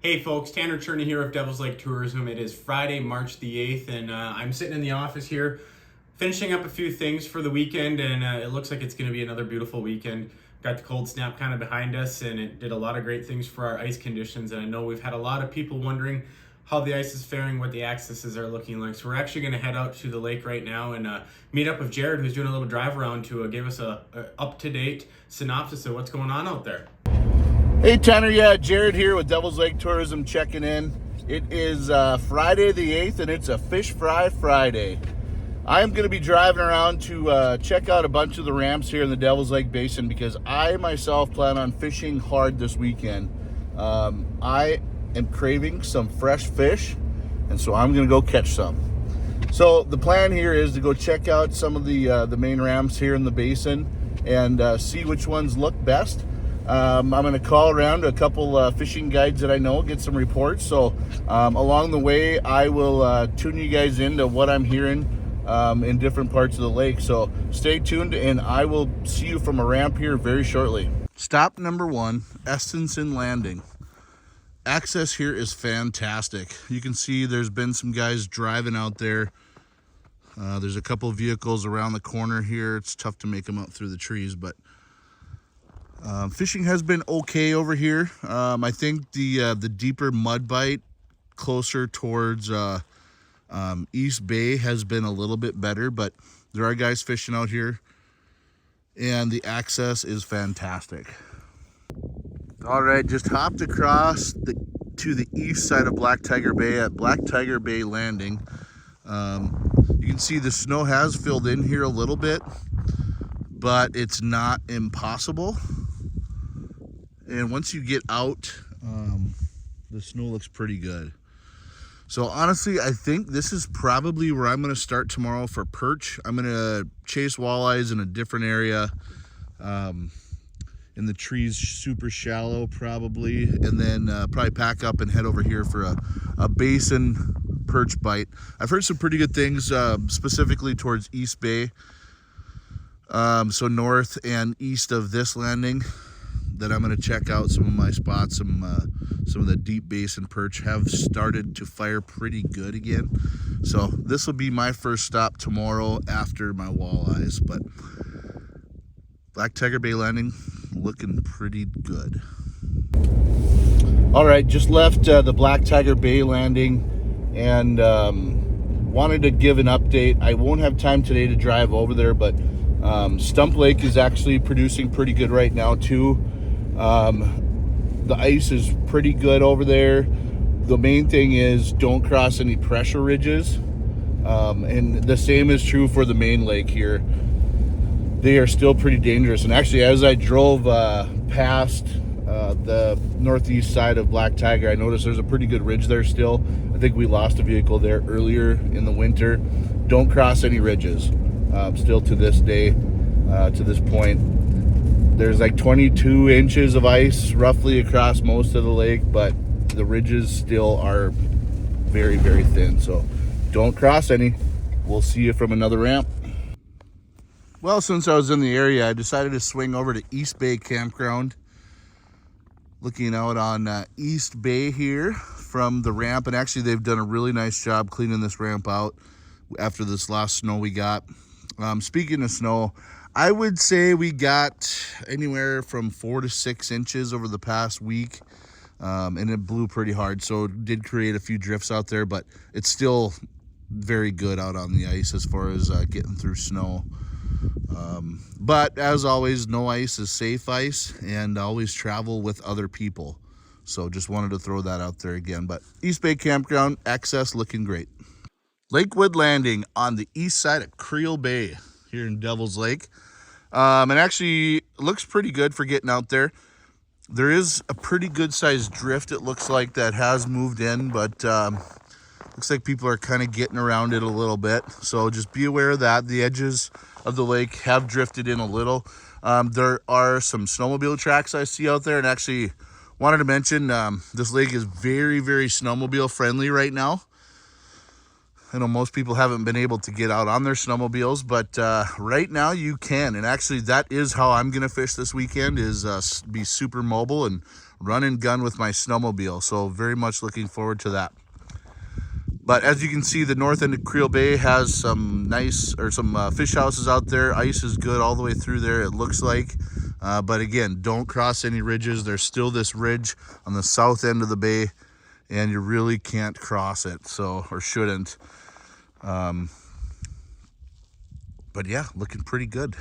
Hey folks, Tanner Cherney here of Devil's Lake Tourism. It is Friday, March the 8th, and I'm sitting in the office here finishing up a few things for the weekend, and it looks like it's going to be another beautiful weekend. Got the cold snap kind of behind us, and it did a lot of great things for our ice conditions, and I know we've had a lot of people wondering how the ice is faring, what the accesses are looking like. So we're actually going to head out to the lake right now and meet up with Jared, who's doing a little drive around to give us a up-to-date synopsis of what's going on out there. Hey Tanner, yeah, Jared here with Devil's Lake Tourism checking in. It is Friday the 8th and it's a Fish Fry Friday. I am going to be driving around to check out a bunch of the ramps here in the Devil's Lake Basin because I myself plan on fishing hard this weekend. I am craving some fresh fish, and so I'm going to go catch some. So the plan here is to go check out some of the main ramps here in the basin and see which ones look best. I'm going to call around to a couple fishing guides that I know, get some reports. So along the way, I will tune you guys into what I'm hearing in different parts of the lake. So stay tuned, and I will see you from a ramp here very shortly. Stop number 1, Tinon Landing. Access here is fantastic. You can see there's been some guys driving out there. There's a couple vehicles around the corner here. It's tough to make them out through the trees, but fishing has been okay over here. I think the deeper mud bite closer towards East Bay has been a little bit better, but there are guys fishing out here, and the access is fantastic. All right, just hopped across to the east side of Black Tiger Bay at Black Tiger Bay Landing. You can see the snow has filled in here a little bit, but it's not impossible. And once you get out, the snow looks pretty good. So honestly, I think this is probably where I'm going to start tomorrow for perch. I'm going to chase walleyes in a different area, in the trees, super shallow probably, and then probably pack up and head over here for a basin perch bite. I've heard some pretty good things, specifically towards East Bay, so north and east of this landing, that I'm going to check out some of my spots. Some of the deep basin perch have started to fire pretty good again. So this will be my first stop tomorrow after my walleyes. But Black Tiger Bay Landing looking pretty good. All right, just left the Black Tiger Bay Landing and wanted to give an update. I won't have time today to drive over there, but Stump Lake is actually producing pretty good right now too. The ice is pretty good over there. The main thing is don't cross any pressure ridges. And the same is true for the main lake here. They are still pretty dangerous. And actually, as I drove past the northeast side of Black Tiger, I noticed there's a pretty good ridge there still. I think we lost a vehicle there earlier in the winter. Don't cross any ridges. Still to this day, to this point, there's like 22 inches of ice roughly across most of the lake, but the ridges still are very, very thin. So don't cross any. We'll see you from another ramp. Well, since I was in the area, I decided to swing over to East Bay Campground. Looking out on East Bay here from the ramp. And actually, they've done a really nice job cleaning this ramp out after this last snow we got. Speaking of snow, I would say we got anywhere from 4 to 6 inches over the past week, and it blew pretty hard. So it did create a few drifts out there, but it's still very good out on the ice as far as getting through snow. But as always, no ice is safe ice, and always travel with other people. So just wanted to throw that out there again. But East Bay Campground, access looking great. Lakewood Landing on the east side of Creel Bay here in Devil's Lake. And actually looks pretty good for getting out there. There is a pretty good sized drift, it looks like, that has moved in, but looks like people are kind of getting around it a little bit. So just be aware of that. The edges of the lake have drifted in a little. There are some snowmobile tracks I see out there, and actually wanted to mention this lake is very, very snowmobile friendly right now. I know most people haven't been able to get out on their snowmobiles, but right now you can. And actually, that is how I'm going to fish this weekend, is be super mobile and run and gun with my snowmobile. So very much looking forward to that. But as you can see, the north end of Creel Bay has some nice, or some fish houses out there. Ice is good all the way through there, it looks like. But again, don't cross any ridges. There's still this ridge on the south end of the bay, and you really can't cross it, so, or shouldn't. But yeah, looking pretty good.